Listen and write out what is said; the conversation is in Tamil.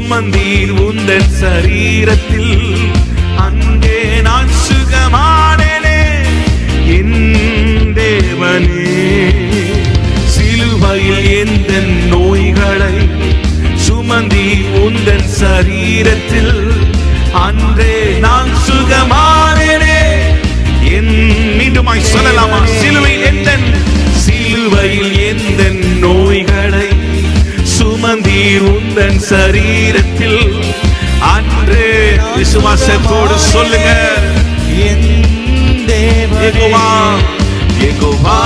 சுமந்தீர் உந்தன் சரீரத்தில், அங்கே நான் சுகமானேனே என் தேவனே. சிலுவையில் எந்த நோய்களை சுமந்தீர் உந்தன் சரீரத்தில், அன்றே நான் சுகமானேனே என். மீண்டுமாய் சொல்லலாமா? சிலுவையில் எந்த நோய்களை சுமந்தீர் உந்தன் சரீரத்தில், அன்றே. விசுவாசத்தோடு சொல்லுங்க, என் தேவனே. யெகோவா